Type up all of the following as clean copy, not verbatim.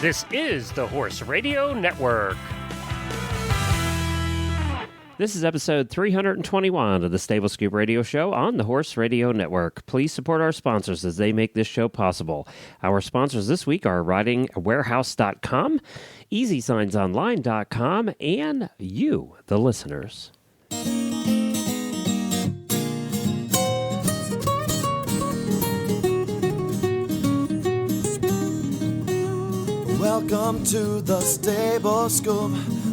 This is the Horse Radio Network. This is episode 321 of the Stable Scoop Radio Show on the Horse Radio Network. Please support our sponsors as they make this show possible. Our sponsors this week are ridingwarehouse.com, easysignsonline.com, and you, the listeners. Welcome to the Stable Scoop,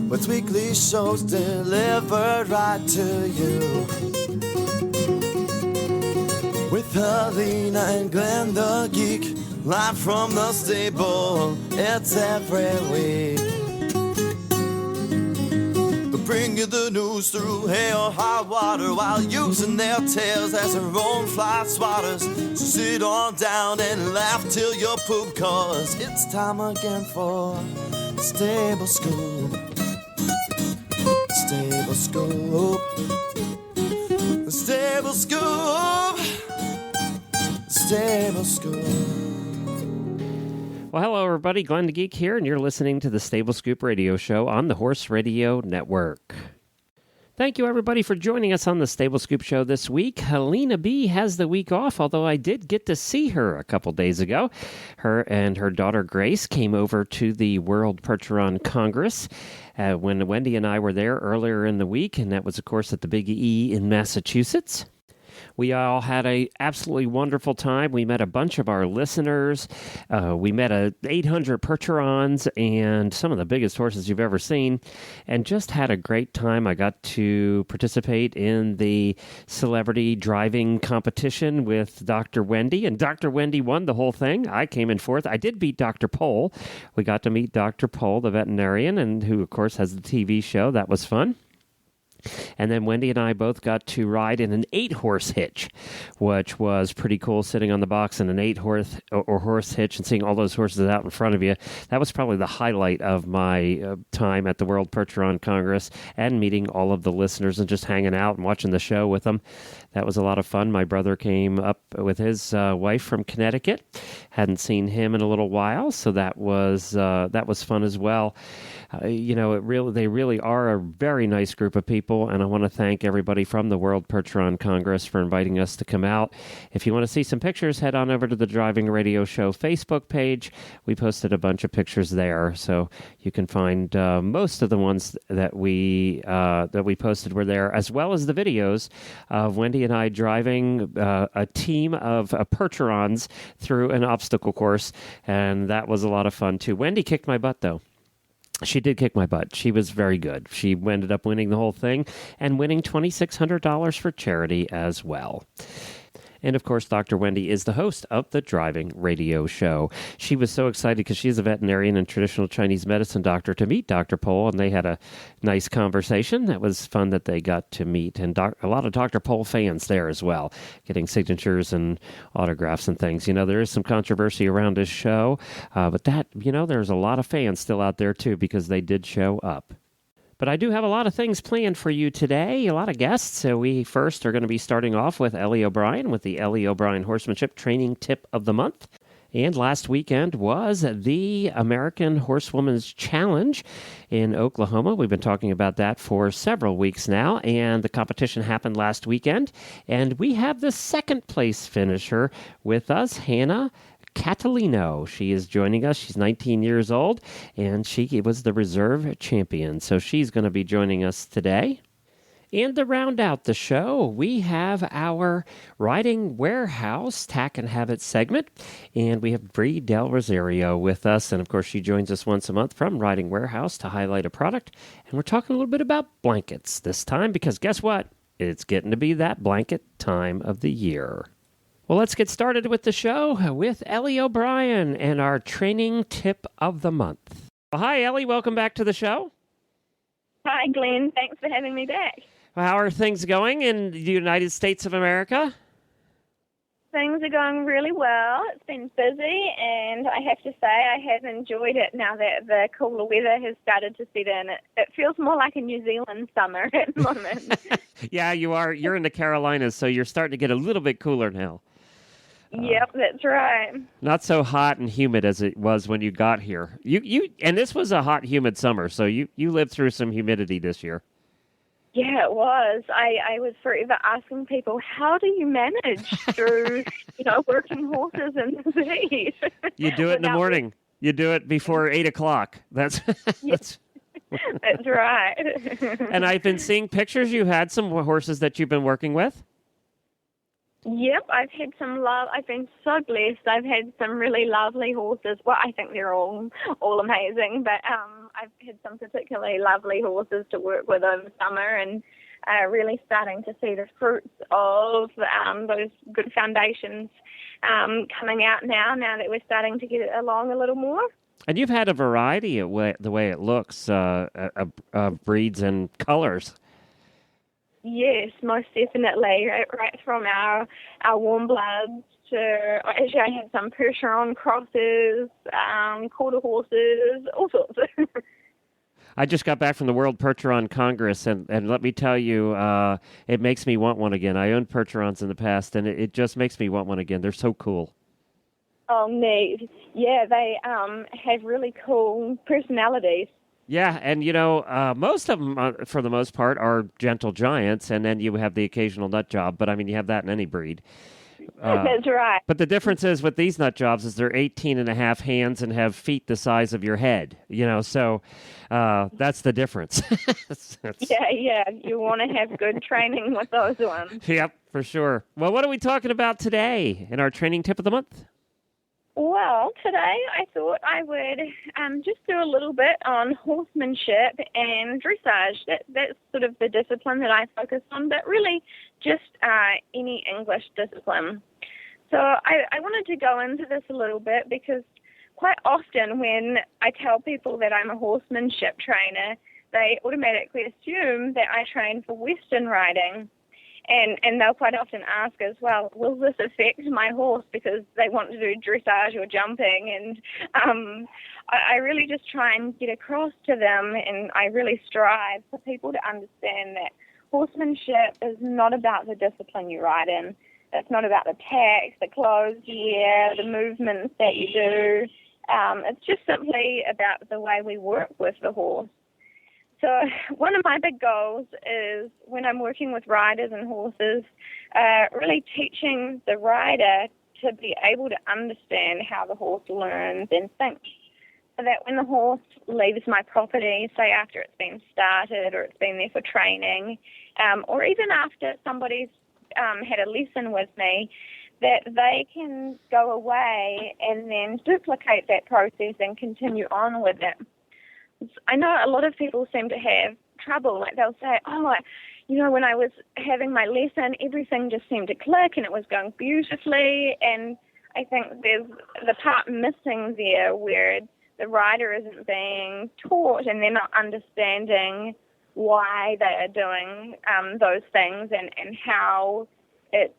with weekly shows delivered right to you. With Helena and Glenn the Geek, live from the stable, it's every week. They'll bring you the news through hail or high water, while using their tails as their own fly swatters. So sit on down and laugh till you poop, cause it's time again for the Stable Scoop. Stable Scoop. The Stable Scoop. Stable Scoop. Well, hello, everybody. Glenn the Geek here, and you're listening to the Stable Scoop Radio Show on the Horse Radio Network. Thank you, everybody, for joining us on the Stable Scoop Show this week. Helena B has the week off, although I did get to see her a couple days ago. Her and her daughter Grace came over to the World Percheron Congress when Wendy and I were there earlier in the week, and that was, of course, at the Big E in Massachusetts. We all had a absolutely wonderful time. We met a bunch of our listeners. We met 800 Percherons and some of the biggest horses you've ever seen, and just had a great time. I got to participate in the celebrity driving competition with Dr. Wendy, and Dr. Wendy won the whole thing. I came in fourth. I did beat Dr. Pohl. We got to meet Dr. Pohl, the veterinarian, and who, of course, has the TV show. That was fun. And then Wendy and I both got to ride in an 8-horse hitch, which was pretty cool, sitting on the box in an 8-horse hitch and seeing all those horses out in front of you. That was probably the highlight of my time at the World Percheron Congress, and meeting all of the listeners and just hanging out and watching the show with them. That was a lot of fun. My brother came up with his wife from Connecticut. Hadn't seen him in a little while, so that was fun as well. They really are a very nice group of people, and I want to thank everybody from the World Percheron Congress for inviting us to come out. If you want to see some pictures, head on over to the Driving Radio Show Facebook page. We posted a bunch of pictures there, so you can find most of the ones that we posted were there, as well as the videos of Wendy and I driving a team of Percherons through an obstacle course, and that was a lot of fun too. Wendy kicked my butt, though. She did kick my butt. She was very good. She ended up winning the whole thing and winning $2,600 for charity as well. And, of course, Dr. Wendy is the host of the Driving Radio Show. She was so excited because she's a veterinarian and traditional Chinese medicine doctor to meet Dr. Pohl, and they had a nice conversation. That was fun that they got to meet. And a lot of Dr. Pohl fans there as well, getting signatures and autographs and things. You know, there is some controversy around this show, but there's a lot of fans still out there, too, because they did show up. But I do have a lot of things planned for you today, a lot of guests. So we first are going to be starting off with Ellie O'Brien with the Ellie O'Brien Horsemanship Training Tip of the Month. And last weekend was the American Horsewoman's Challenge in Oklahoma. We've been talking about that for several weeks now, and the competition happened last weekend. And we have the second place finisher with us, Hannah Catalino. She is joining us. She's 19 years old, and she was the reserve champion. So she's going to be joining us today. And to round out the show, we have our Riding Warehouse Tack and Habit segment, and we have Bree Del Rosario with us. And, of course, she joins us once a month from Riding Warehouse to highlight a product. And we're talking a little bit about blankets this time, because guess what? It's getting to be that blanket time of the year. Well, let's get started with the show with Ellie O'Brien and our training tip of the month. Well, hi, Ellie. Welcome back to the show. Hi, Glenn. Thanks for having me back. Well, how are things going in the United States of America? Things are going really well. It's been busy, and I have to say I have enjoyed it now that the cooler weather has started to set in. It feels more like a New Zealand summer at the moment. Yeah, you are. You're in the Carolinas, so you're starting to get a little bit cooler now. Yep, that's right. Not so hot and humid as it was when you got here. And this was a hot, humid summer, so you lived through some humidity this year. Yeah, it was. I was forever asking people, how do you manage through, working horses in the heat? You do it in the morning. You do it before 8 o'clock. That's Yes, that's right. And I've been seeing pictures. You had some horses that you've been working with. Yep, I've been so blessed. I've had some really lovely horses. Well, I think they're all amazing, but I've had some particularly lovely horses to work with over the summer, and really starting to see the fruits of those good foundations coming out now that we're starting to get it along a little more. And you've had a variety of the way it looks, breeds and colors. Yes, most definitely. Right from our warm bloods to, actually I had some Percheron crosses, quarter horses, all sorts. I just got back from the World Percheron Congress, and let me tell you, it makes me want one again. I owned Percherons in the past, and it just makes me want one again. They're so cool. Oh, neat. Yeah, they have really cool personalities. Yeah, and most of them, for the most part, are gentle giants, and then you have the occasional nut job. But I mean, you have that in any breed. That's right. But the difference is with these nut jobs is they're 18 and a half hands and have feet the size of your head. So that's the difference. Yeah. You want to have good training with those ones. Yep, for sure. Well, what are we talking about today in our training tip of the month? Well, today I thought I would just do a little bit on horsemanship and dressage. That's sort of the discipline that I focus on, but really just any English discipline. So I wanted to go into this a little bit because quite often when I tell people that I'm a horsemanship trainer, they automatically assume that I train for Western riding. And they'll quite often ask as well, will this affect my horse because they want to do dressage or jumping? And I really just try and get across to them, and I really strive for people to understand that horsemanship is not about the discipline you ride in. It's not about the tacks, the clothes, the movements that you do. It's just simply about the way we work with the horse. So one of my big goals is when I'm working with riders and horses, really teaching the rider to be able to understand how the horse learns and thinks. So that when the horse leaves my property, say after it's been started or it's been there for training, or even after somebody's had a lesson with me, that they can go away and then duplicate that process and continue on with it. I know a lot of people seem to have trouble. Like they'll say, when I was having my lesson, everything just seemed to click and it was going beautifully. And I think there's the part missing there where the rider isn't being taught and they're not understanding why they are doing those things and how it's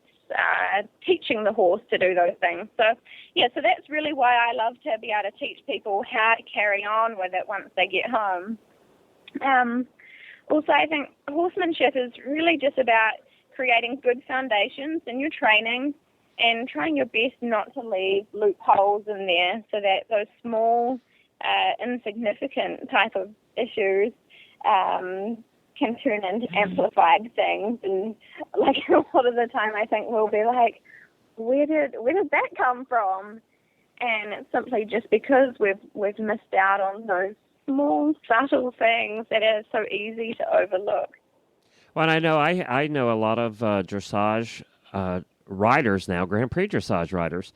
teaching the horse to do those things. So that's really why I love to be able to teach people how to carry on with it once they get home. Also, I think horsemanship is really just about creating good foundations in your training and trying your best not to leave loopholes in there so that those small, insignificant type of issues can turn into amplified things. And like a lot of the time I think we'll be like, where did that come from? And it's simply just because we've missed out on those small, subtle things that are so easy to overlook. Well, I know a lot of dressage riders now, Grand Prix dressage riders,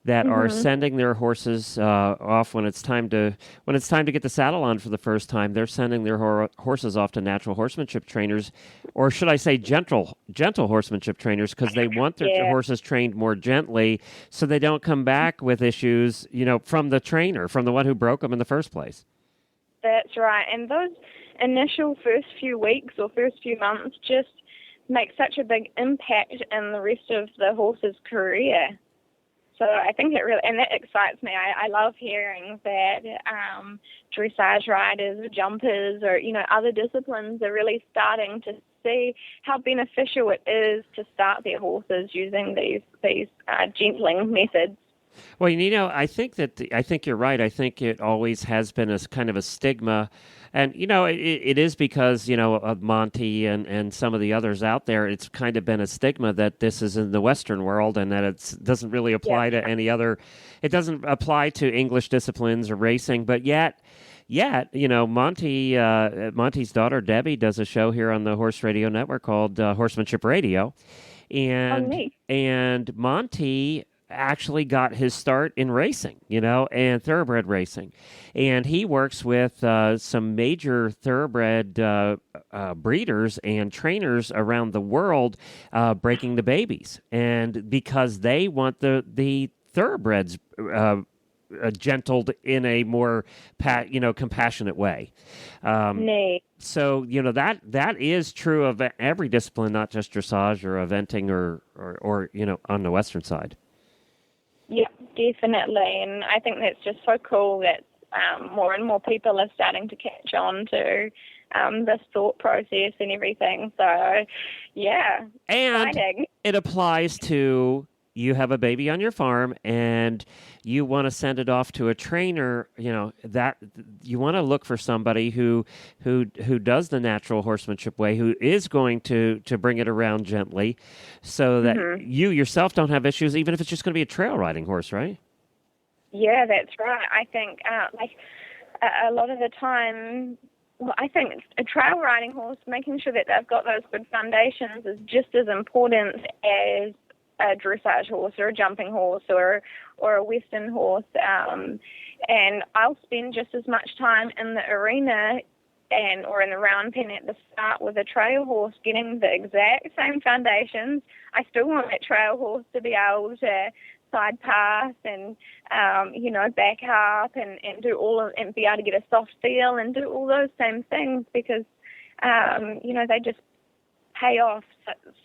that are sending their horses off when it's time to get the saddle on for the first time. They're sending their horses off to natural horsemanship trainers, or should I say gentle horsemanship trainers, because they want their horses trained more gently, so they don't come back with issues, from the trainer, from the one who broke them in the first place. That's right, and those initial first few weeks or first few months just make such a big impact in the rest of the horse's career. So I think it really, and that excites me. I love hearing that dressage riders or jumpers or, other disciplines are really starting to see how beneficial it is to start their horses using these gentling methods. Well, I think you're right. I think it always has been a kind of a stigma, and it is because of Monty and some of the others out there. It's kind of been a stigma that this is in the Western world and that it doesn't really apply to any other. It doesn't apply to English disciplines or racing, but yet, Monty's daughter Debbie does a show here on the Horse Radio Network called Horsemanship Radio, and Monty actually got his start in racing, and thoroughbred racing. And he works with some major thoroughbred breeders and trainers around the world breaking the babies. And because they want the thoroughbreds gentled in a more compassionate way. So that is true of every discipline, not just dressage or eventing or on the Western side. Yeah, definitely, and I think that's just so cool that more and more people are starting to catch on to this thought process and everything. So, yeah, and exciting. It applies to you have a baby on your farm and you want to send it off to a trainer, that you want to look for somebody who does the natural horsemanship way, who is going to bring it around gently so that you yourself don't have issues, even if it's just going to be a trail riding horse, right? Yeah, that's right. I think a lot of the time, I think a trail riding horse, making sure that they've got those good foundations is just as important as a dressage horse or a jumping horse or a Western horse. And I'll spend just as much time in the arena or in the round pen at the start with a trail horse getting the exact same foundations. I still want that trail horse to be able to side pass and, back up and do and be able to get a soft feel and do all those same things because, they just pay off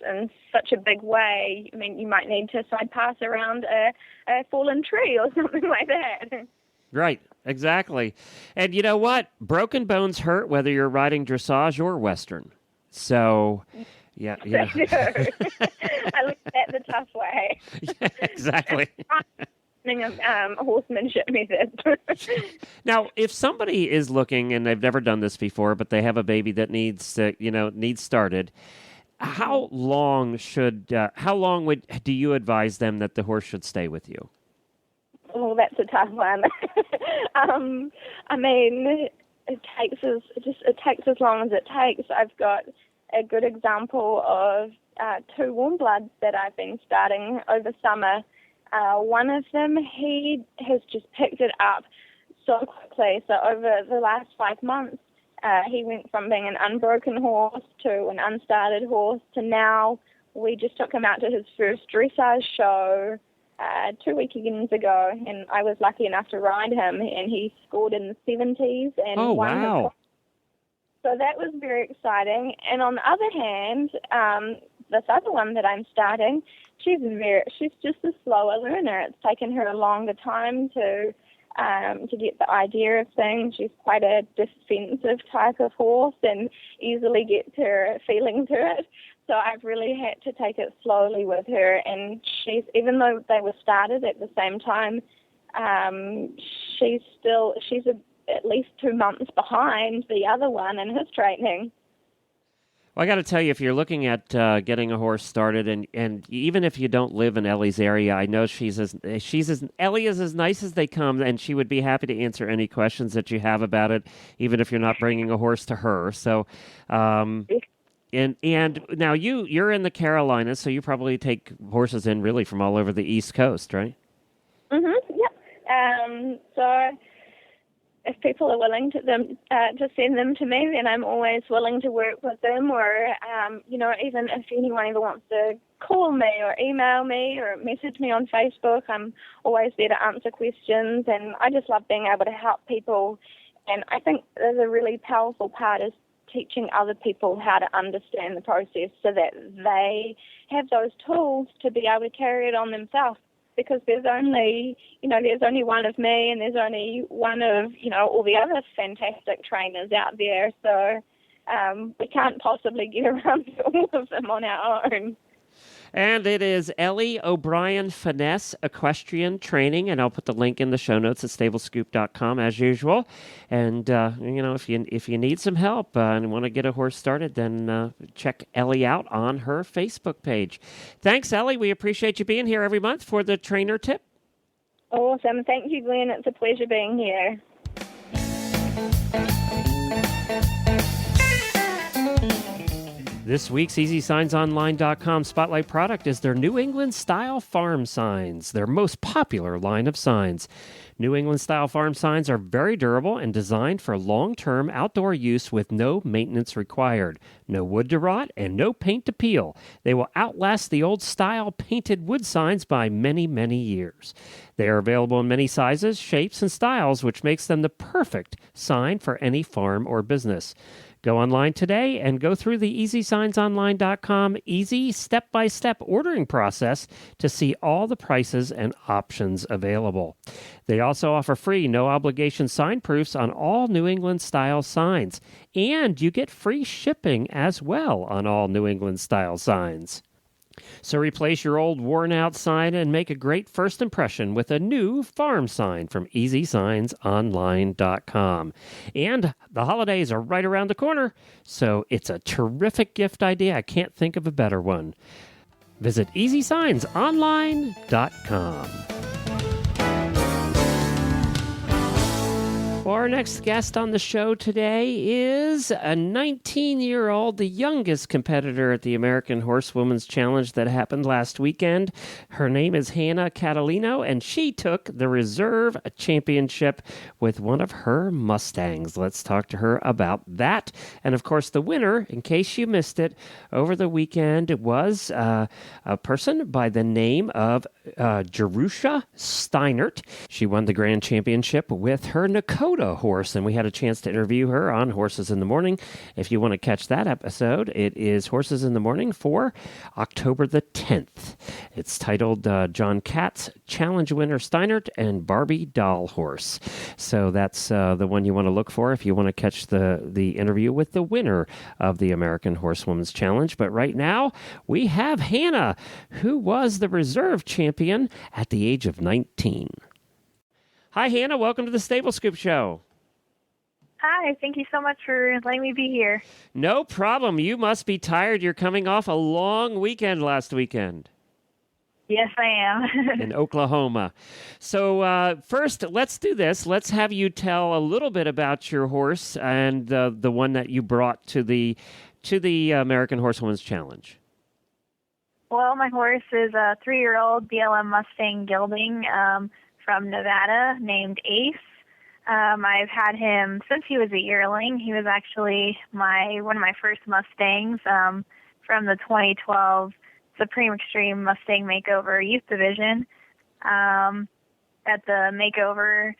in such a big way. I mean, you might need to side pass around a fallen tree or something like that. Right, exactly. And you know what? Broken bones hurt whether you're riding dressage or Western. So, yeah. I look at the tough way. Yeah, exactly. Horsemanship method. Now, if somebody is looking and they've never done this before, but they have a baby that needs started, how long do you advise them that the horse should stay with you? Oh, that's a tough one. I mean, it takes as long as it takes. I've got a good example of 2 warm bloods that I've been starting over summer. One of them, he has just picked it up so quickly. So over the last 5 months, he went from being an unbroken horse to an unstarted horse to now we just took him out to his first dressage show 2 weekends ago, and I was lucky enough to ride him, and he scored in the 70s and won. Wow. So that was very exciting. And on the other hand, this other one that I'm starting, she's just a slower learner. It's taken her a longer time to get the idea of things. She's quite a defensive type of horse and easily gets her feeling to it. So I've really had to take it slowly with her. And even though they were started at the same time, she's at least 2 months behind the other one in his training. Well, I got to tell you, if you're looking at getting a horse started, and even if you don't live in Ellie's area, I know Ellie is as nice as they come, and she would be happy to answer any questions that you have about it, even if you're not bringing a horse to her. So, and now you're in the Carolinas, so you probably take horses in really from all over the East Coast, right? Yep. So if people are willing to send them to me, then I'm always willing to work with them. Or even if anyone ever wants to call me or email me or message me on Facebook, I'm always there to answer questions. And I just love being able to help people. And I think the really powerful part is teaching other people how to understand the process so that they have those tools to be able to carry it on themselves. Because there's only one of me and there's only one of, all the other fantastic trainers out there. So we can't possibly get around to all of them on our own. And it is Ellie O'Brien Finesse Equestrian Training, and I'll put the link in the show notes at stablescoop.com as usual. And if you need some help and want to get a horse started, then check Ellie out on her Facebook page. Thanks, Ellie. We appreciate you being here every month for the trainer tip. Awesome. Thank you, Glenn. It's a pleasure being here. This week's EasySignsOnline.com spotlight product is their New England Style Farm Signs, their most popular line of signs. New England Style Farm Signs are very durable and designed for long-term outdoor use with no maintenance required, no wood to rot, and no paint to peel. They will outlast the old style painted wood signs by many, many years. They are available in many sizes, shapes, and styles, which makes them the perfect sign for any farm or business. Go online today and go through the EasySignsOnline.com easy step-by-step ordering process to see all the prices and options available. They also offer free, no-obligation sign proofs on all New England-style signs, and you get free shipping as well on all New England-style signs. So replace your old worn-out sign and make a great first impression with a new farm sign from EasySignsOnline.com. And the holidays are right around the corner, so it's a terrific gift idea. I can't think of a better one. Visit EasySignsOnline.com. Our next guest on the show today is a 19-year-old, the youngest competitor at the American Horsewomen's Challenge that happened last weekend. Her name is Hannah Catalino, and she took the Reserve Championship with one of her Mustangs. Let's talk to her about that. And, of course, the winner, in case you missed it, over the weekend was a person by the name of Jerusha Steinert. She won the Grand Championship with her Nakota horse, and we had a chance to interview her on Horses in the Morning. If you want to catch that episode, it is Horses in the Morning for October the 10th. It's titled John Katz, Challenge Winner Steinert, and Barbie Doll Horse. So that's the one you want to look for if you want to catch the interview with the winner of the American Horsewomen's Challenge. But right now, we have Hannah, who was the reserve champion at the age of 19. Hi, Hannah. Welcome to the Stable Scoop Show. Hi. Thank you so much for letting me be here. No problem. You must be tired. You're coming off a long weekend last weekend. Yes, I am. In Oklahoma. So first, let's do this. Let's have you tell a little bit about your horse and the one that you brought to the American Horsewomen's Challenge. Well, my horse is a 3-year-old BLM Mustang gelding from Nevada named Ace. I've had him since he was a yearling. He was actually one of my first Mustangs from the 2012 Supreme Extreme Mustang Makeover Youth Division. At the makeover,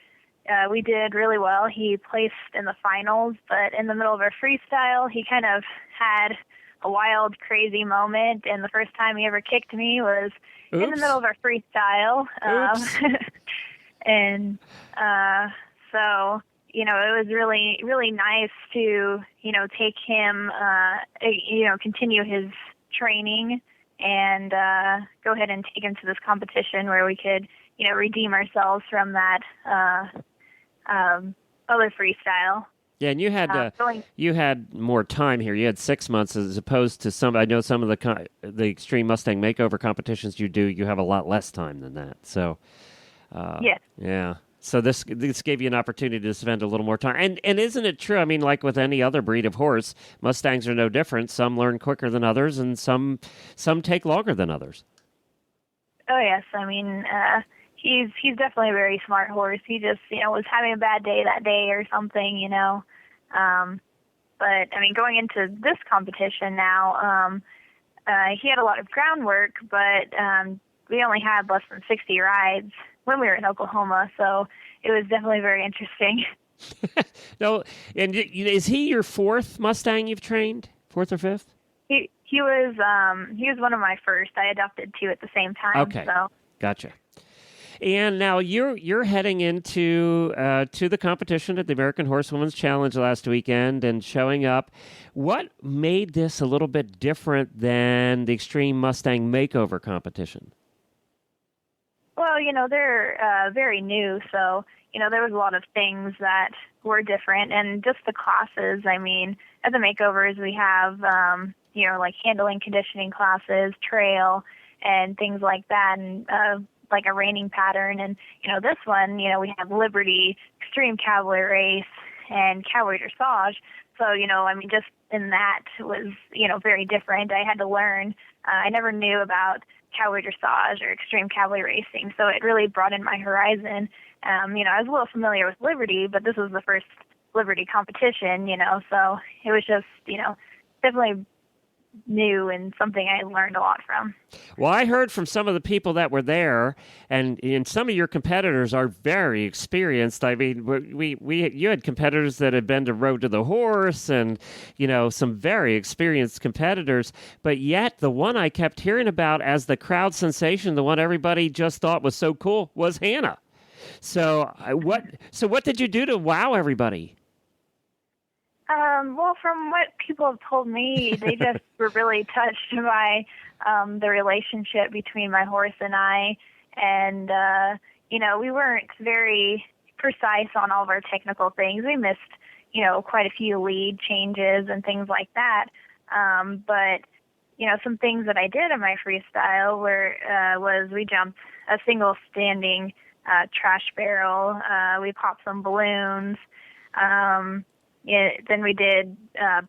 we did really well. He placed in the finals, but in the middle of our freestyle, he kind of had a wild, crazy moment, and the first time he ever kicked me was in the middle of our freestyle. And so, it was really, really nice to, take him, continue his training and go ahead and take him to this competition where we could, redeem ourselves from that other freestyle. Yeah, and you had more time here. You had 6 months as opposed to some. I know some of the Extreme Mustang Makeover competitions you do. You have a lot less time than that. So, yes. Yeah. So this gave you an opportunity to spend a little more time. And isn't it true? I mean, like with any other breed of horse, Mustangs are no different. Some learn quicker than others, and some take longer than others. Oh yes, I mean, he's definitely a very smart horse. He just was having a bad day that day or something, But I mean, going into this competition now, he had a lot of groundwork, but we only had less than 60 rides when we were in Oklahoma, so it was definitely very interesting. No, and is he your fourth Mustang you've trained? Fourth or fifth? He was one of my first. I adopted two at the same time. Okay, so. Gotcha. And now you're heading into to the competition at the American Horsewomen's Challenge last weekend and showing up. What made this a little bit different than the Extreme Mustang Makeover competition? Well, they're very new, so, there was a lot of things that were different, and just the classes. I mean, at the makeovers, we have, like handling conditioning classes, trail, and things like that, and like a reining pattern. And, this one, we have Liberty, Extreme Cavalry Race, and Cavalry Dressage. So, just in that was, very different. I had to learn. I never knew about Cavalry Dressage or Extreme Cavalry Racing, so it really broadened my horizon. I was a little familiar with Liberty, but this was the first Liberty competition, so it was just, definitely new and something I learned a lot from. Well, I heard from some of the people that were there, and some of your competitors are very experienced. I mean, you had competitors that had been to Road to the Horse, and some very experienced competitors. But yet, the one I kept hearing about as the crowd sensation, the one everybody just thought was so cool, was Hannah. So what did you do to wow everybody? Well, from what people have told me, they just were really touched by the relationship between my horse and I. And, we weren't very precise on all of our technical things. We missed, quite a few lead changes and things like that. But, some things that I did in my freestyle was we jumped a single standing trash barrel. We popped some balloons. Then we did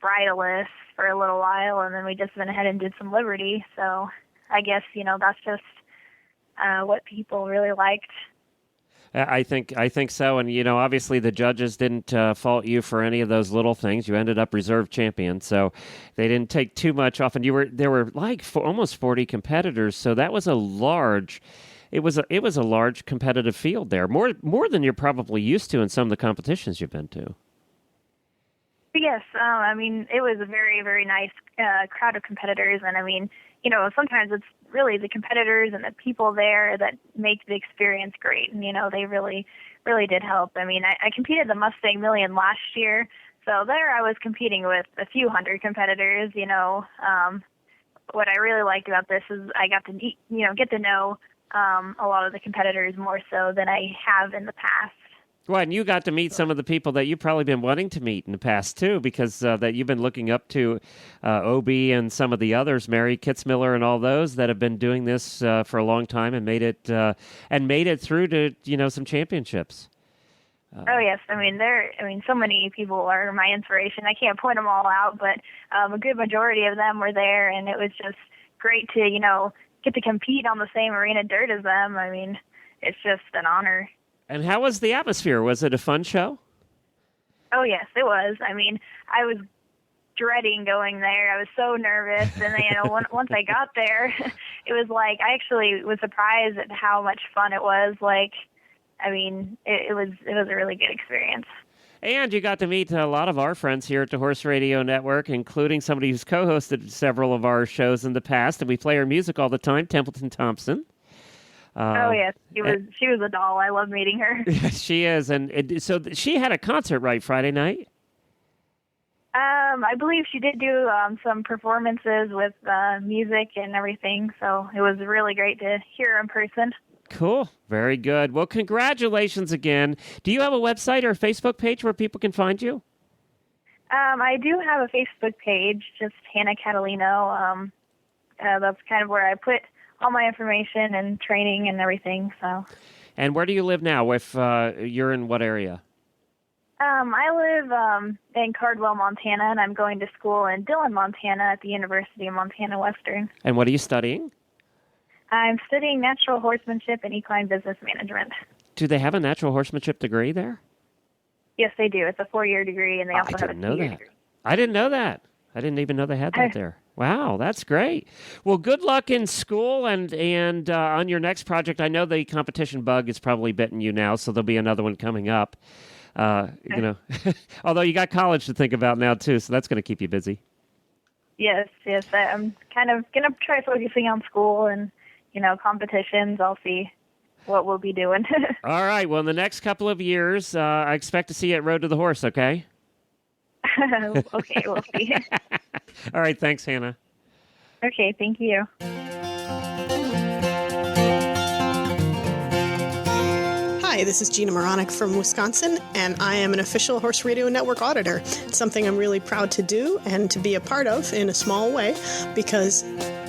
bridleless for a little while, and then we just went ahead and did some Liberty. So I guess, that's just what people really liked. I think so. And, obviously the judges didn't fault you for any of those little things. You ended up reserve champion, so they didn't take too much off. And there were like almost 40 competitors, so that was a large... It was a large competitive field there, more than you're probably used to in some of the competitions you've been to. Yes, it was a very, very nice crowd of competitors, and sometimes it's really the competitors and the people there that make the experience great, and they really, really did help. I competed the Mustang Million last year, so there I was competing with a few hundred competitors. What I really liked about this is I got to get to know a lot of the competitors more so than I have in the past. Well, and you got to meet some of the people that you've probably been wanting to meet in the past, too, because that you've been looking up to Obi and some of the others, Mary Kitzmiller and all those that have been doing this for a long time and made it through to, some championships. Oh, yes. So many people are my inspiration. I can't point them all out, but a good majority of them were there, and it was just great to, get to compete on the same arena dirt as them. It's just an honor. And how was the atmosphere? Was it a fun show? Oh, yes, it was. I was dreading going there. I was so nervous. And then, once I got there, it was like I actually was surprised at how much fun it was. It was a really good experience. And you got to meet a lot of our friends here at the Horse Radio Network, including somebody who's co-hosted several of our shows in the past, and we play her music all the time, Templeton Thompson. Oh, yes. She was a doll. I love meeting her. She is. And so she had a concert, right, Friday night? I believe she did do some performances with music and everything, so it was really great to hear her in person. Cool. Very good. Well, congratulations again. Do you have a website or a Facebook page where people can find you? I do have a Facebook page, just Hannah Catalino. That's kind of where I put all my information and training and everything. So. And where do you live now? If you're in what area? I live in Cardwell, Montana, and I'm going to school in Dillon, Montana at the University of Montana Western. And what are you studying? I'm studying natural horsemanship and equine business management. Do they have a natural horsemanship degree there? Yes, they do. It's a 4-year degree, and they also have a 2-year degree. I didn't know that. I didn't even know they had that there. Wow, that's great. Well, good luck in school and on your next project. I know the competition bug is probably bitten you now, so there'll be another one coming up. Although you got college to think about now, too, so that's going to keep you busy. Yes. I'm kind of going to try focusing on school and, competitions. I'll see. what we'll be doing. All right. Well, in the next couple of years, I expect to see you at Road to the Horse, okay? Okay, we'll see. All right. Thanks, Hannah. Okay, thank you. Hi, this is Gina Moronic from Wisconsin, and I am an official Horse Radio Network auditor. It's something I'm really proud to do and to be a part of in a small way, because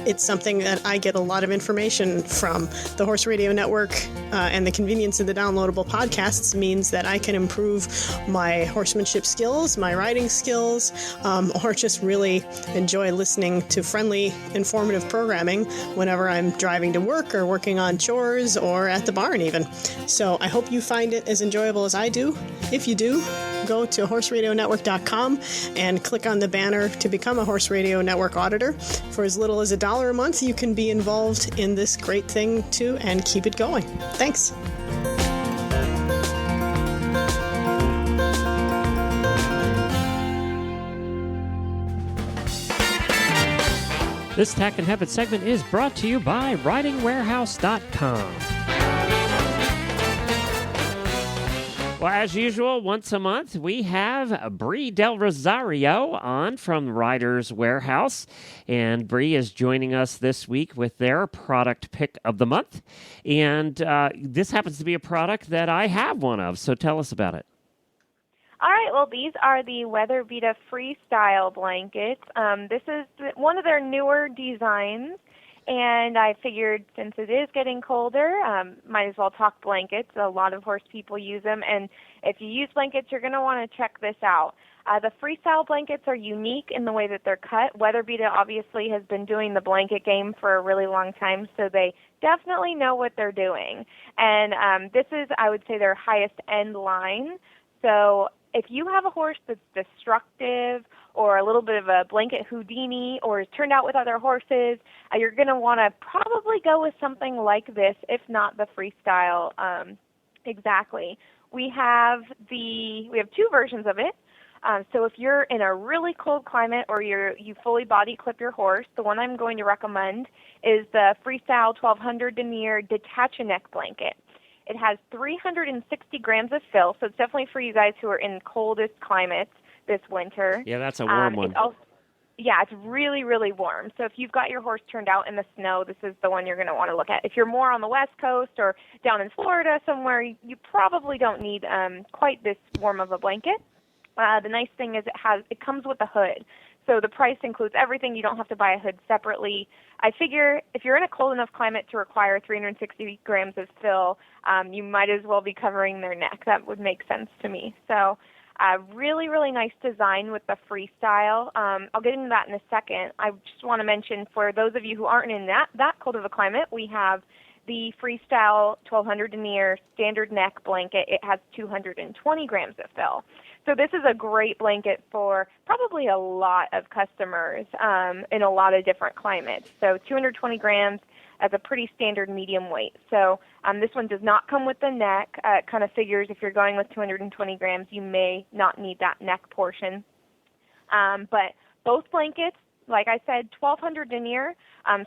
it's something that I get a lot of information from. The Horse Radio Network and the convenience of the downloadable podcasts means that I can improve my horsemanship skills, my riding skills, or just really enjoy listening to friendly, informative programming whenever I'm driving to work or working on chores or at the barn even. So I hope you find it as enjoyable as I do. If you do, go to horseradionetwork.com and click on the banner to become a Horse Radio Network auditor. For as little as $1 a month, you can be involved in this great thing too and keep it going. Thanks. This Tack and Habit segment is brought to you by ridingwarehouse.com. Well, as usual, once a month, we have Bree Del Rosario on from Riders Warehouse. And Bree is joining us this week with their product pick of the month. And this happens to be a product that I have one of, so tell us about it. All right, well, these are the WeatherBeeta Freestyle blankets. This is one of their newer designs. And I figured since it is getting colder, might as well talk blankets. A lot of horse people use them. And if you use blankets, you're going to want to check this out. The freestyle blankets are unique in the way that they're cut. WeatherBeeta obviously has been doing the blanket game for a really long time, so they definitely know what they're doing. And this is, I would say, their highest end line. So if you have a horse that's destructive or a little bit of a blanket Houdini or is turned out with other horses, you're going to want to probably go with something like this, if not the freestyle exactly. We have two versions of it. So if you're in a really cold climate or you fully body clip your horse, the one I'm going to recommend is the Freestyle 1200 denier Detach-A-Neck blanket. It has 360 grams of fill, so it's definitely for you guys who are in coldest climates this winter. Yeah, that's a warm one. It's really, really warm. So if you've got your horse turned out in the snow, this is the one you're going to want to look at. If you're more on the West Coast or down in Florida somewhere, you probably don't need quite this warm of a blanket. The nice thing is it comes with a hood. So the price includes everything. You don't have to buy a hood separately. I figure if you're in a cold enough climate to require 360 grams of fill, you might as well be covering their neck. That would make sense to me. So really, really nice design with the freestyle. I'll get into that in a second. I just want to mention for those of you who aren't in that cold of a climate, we have the Freestyle 1200 denier standard neck blanket. It has 220 grams of fill. So this is a great blanket for probably a lot of customers in a lot of different climates. So 220 grams as a pretty standard medium weight. So this one does not come with the neck. It kind of figures if you're going with 220 grams, you may not need that neck portion. But both blankets, like I said, 1200 denier.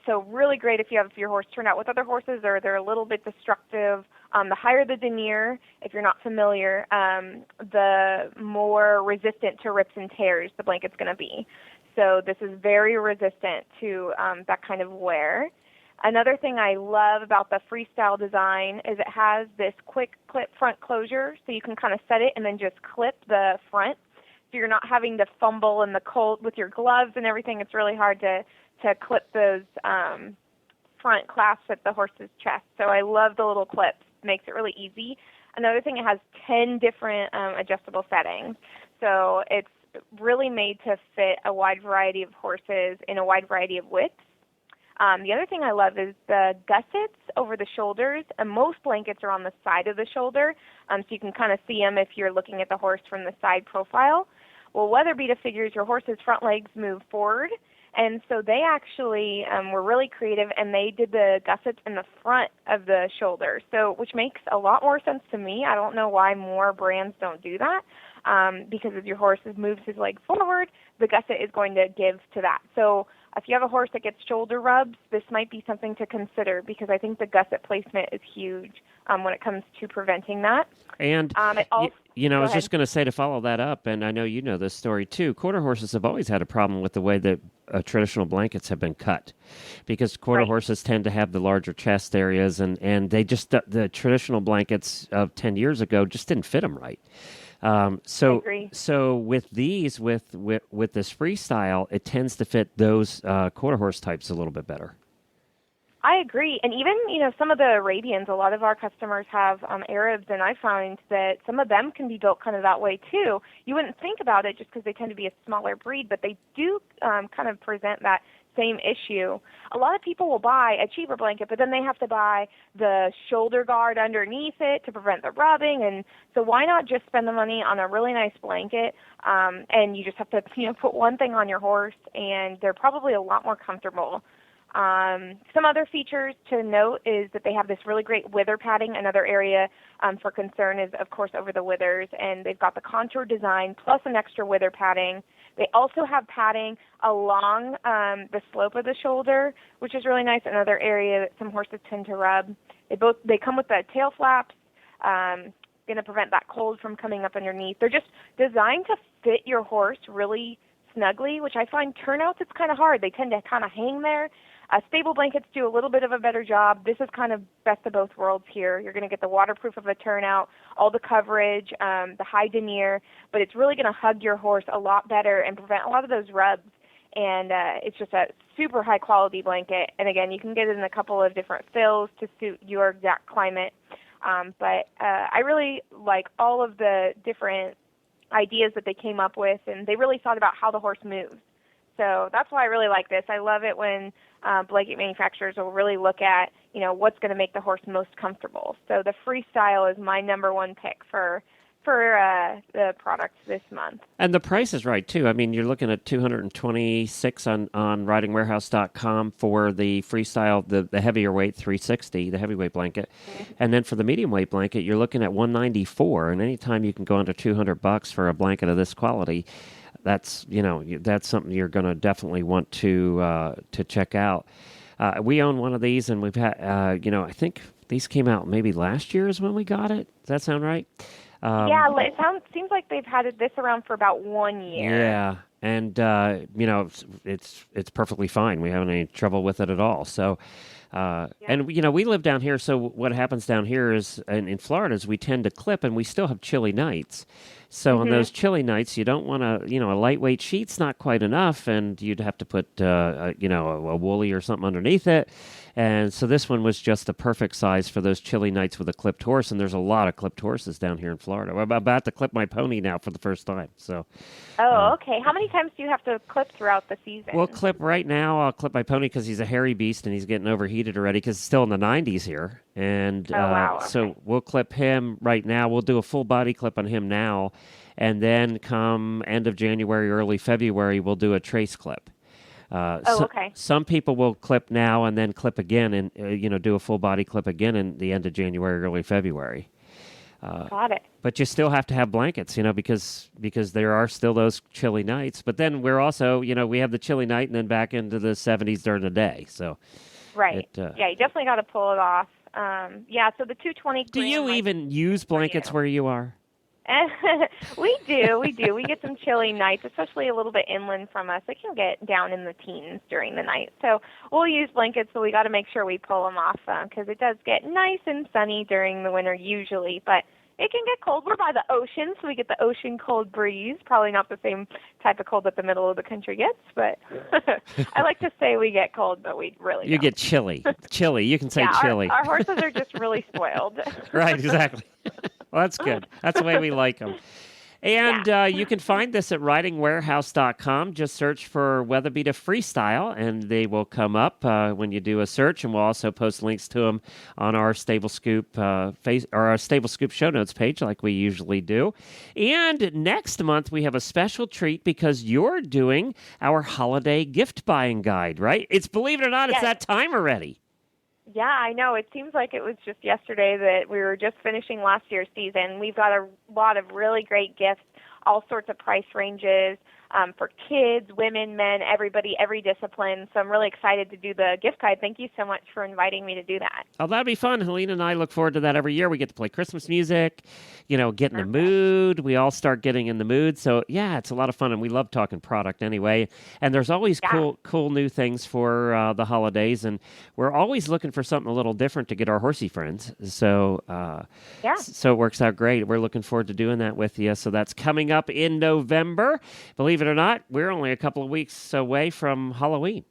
So really great if you have your horse turned out with other horses or they're a little bit destructive. The higher the denier, if you're not familiar, the more resistant to rips and tears the blanket's going to be. So this is very resistant to that kind of wear. Another thing I love about the freestyle design is it has this quick clip front closure, so you can kind of set it and then just clip the front. So you're not having to fumble in the cold with your gloves and everything. It's really hard to clip those front clasps at the horse's chest. So I love the little clips. It makes it really easy. Another thing, it has 10 different adjustable settings. So it's really made to fit a wide variety of horses in a wide variety of widths. The other thing I love is the gussets over the shoulders. Most blankets are on the side of the shoulder, so you can kind of see them if you're looking at the horse from the side profile. Well, WeatherBeeta figures your horse's front legs move forward, and so they actually were really creative, and they did the gussets in the front of the shoulder, so which makes a lot more sense to me. I don't know why more brands don't do that, because if your horse moves his leg forward, the gusset is going to give to that. So if you have a horse that gets shoulder rubs, this might be something to consider because I think the gusset placement is huge when it comes to preventing that. And, I was just going to say to follow that up, and I know you know this story too, quarter horses have always had a problem with the way that traditional blankets have been cut because quarter horses tend to have the larger chest areas, and they just, the traditional blankets of 10 years ago just didn't fit them right. So with these, with this freestyle, it tends to fit those quarter horse types a little bit better. I agree. And even, some of the Arabians, a lot of our customers have Arabs, and I find that some of them can be built kind of that way too. You wouldn't think about it just because they tend to be a smaller breed, but they do kind of present that same issue. A lot of people will buy a cheaper blanket, but then they have to buy the shoulder guard underneath it to prevent the rubbing. And so why not just spend the money on a really nice blanket, and you just have to put one thing on your horse, and they're probably a lot more comfortable. Some other features to note is that they have this really great wither padding. Another area for concern is, of course, over the withers, and they've got the contour design plus an extra wither padding. They also have padding along the slope of the shoulder, which is really nice. Another area that some horses tend to rub. They come with the tail flaps, going to prevent that cold from coming up underneath. They're just designed to fit your horse really snugly, which I find turnouts it's kind of hard. They tend to kind of hang there. Stable blankets do a little bit of a better job. This is kind of best of both worlds here. You're going to get the waterproof of a turnout, all the coverage, the high denier, but it's really going to hug your horse a lot better and prevent a lot of those rubs. And it's just a super high quality blanket. And again, you can get it in a couple of different fills to suit your exact climate. But I really like all of the different ideas that they came up with, and they really thought about how the horse moves. So that's why I really like this. I love it when blanket manufacturers will really look at, what's going to make the horse most comfortable. So the Freestyle is my number one pick for the products this month. And the price is right, too. I mean, you're looking at $226 on ridingwarehouse.com for the Freestyle, the heavier weight 360, the heavyweight blanket. Mm-hmm. And then for the medium weight blanket, you're looking at $194. And anytime you can go under $200 for a blanket of this quality, that's something you're going to definitely want to check out. We own one of these, and we've had, I think these came out maybe last year is when we got it. Does that sound right? It seems like they've had this around for about 1 year. Yeah, and it's perfectly fine. We haven't any trouble with it at all. So, and we live down here. So what happens down here is, in Florida, is we tend to clip, and we still have chilly nights. So on those chilly nights, you don't want to, a lightweight sheet's not quite enough, and you'd have to put, a woolly or something underneath it. And so this one was just the perfect size for those chilly nights with a clipped horse, and there's a lot of clipped horses down here in Florida. I'm about to clip my pony now for the first time. So. Oh, okay. How many times do you have to clip throughout the season? We'll clip right now. I'll clip my pony because he's a hairy beast, and he's getting overheated already because it's still in the 90s here. And wow. Okay. So we'll clip him right now. We'll do a full body clip on him now. And then come end of January, early February, we'll do a trace clip. Okay. Some people will clip now and then clip again and, do a full body clip again in the end of January, early February. Got it. But you still have to have blankets, because there are still those chilly nights. But then we're also, we have the chilly night and then back into the 70s during the day. So, right. You definitely got to pull it off. So the 220. Do you even use blankets where you are? We do. We get some chilly nights, especially a little bit inland from us. It can get down in the teens during the night. So we'll use blankets, but we got to make sure we pull them off because it does get nice and sunny during the winter usually. But it can get cold. We're by the ocean, so we get the ocean cold breeze. Probably not the same type of cold that the middle of the country gets, but I like to say we get cold, but we really don't. You get chilly. Chilly. You can say chilly. Our horses are just really spoiled. Right, exactly. Well, that's good. That's the way we like them. And you can find this at ridingwarehouse.com. Just search for Weatherbeeta Freestyle, and they will come up when you do a search. And we'll also post links to them on our Stable Scoop or our Stable Scoop show notes page, like we usually do. And next month we have a special treat because you're doing our holiday gift buying guide, right? Believe it or not, it's that time already. Yeah, I know. It seems like it was just yesterday that we were just finishing last year's season. We've got a lot of really great gifts, all sorts of price ranges. for kids, women, men, everybody, every discipline. So I'm really excited to do the gift guide. Thank you so much for inviting me to do that. Oh, that'd be fun. Helena and I look forward to that every year. We get to play Christmas music, get in the mood. We all start getting in the mood. So, yeah, it's a lot of fun, and we love talking product anyway. And there's always cool new things for the holidays, and we're always looking for something a little different to get our horsey friends. So, so it works out great. We're looking forward to doing that with you. So that's coming up in November. Believe it or not, we're only a couple of weeks away from Halloween.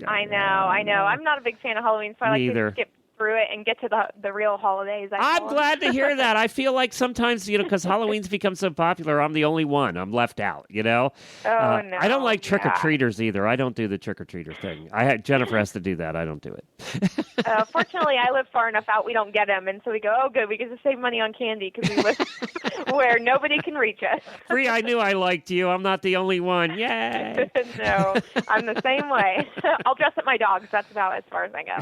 I know. I'm not a big fan of Halloween, so I like to skip through it and get to the real holidays. I'm glad to hear that. I feel like sometimes, because Halloween's become so popular, I'm the only one. I'm left out, Oh, no. I don't like trick-or-treaters either. I don't do the trick-or-treater thing. Jennifer has to do that. I don't do it. Fortunately, I live far enough out, we don't get them. And so we go, oh, good, we get to save money on candy because we live where nobody can reach us. Free, I knew I liked you. I'm not the only one. Yay! No, I'm the same way. I'll dress up my dogs. That's about as far as I go.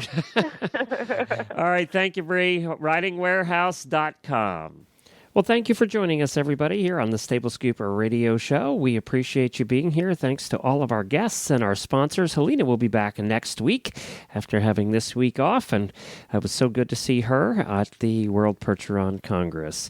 All right. Thank you, Bree. RidingWarehouse.com. Well, thank you for joining us, everybody, here on the Stable Scooper Radio Show. We appreciate you being here. Thanks to all of our guests and our sponsors. Helena will be back next week after having this week off, and it was so good to see her at the World Percheron Congress.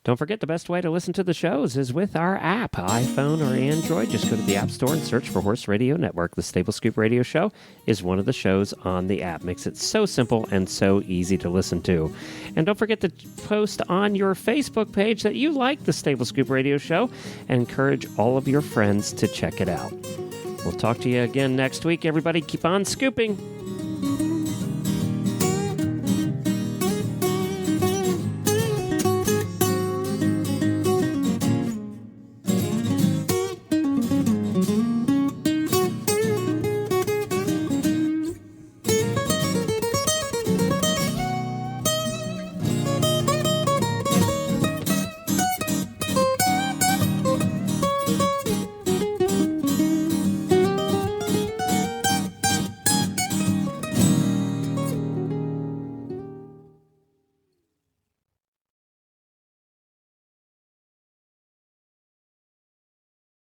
Don't forget, the best way to listen to the shows is with our app, iPhone or Android. Just go to the App Store and search for Horse Radio Network. The Stable Scoop Radio Show is one of the shows on the app. Makes it so simple and so easy to listen to. And don't forget to post on your Facebook page that you like the Stable Scoop Radio Show and encourage all of your friends to check it out. We'll talk to you again next week. Everybody, keep on scooping.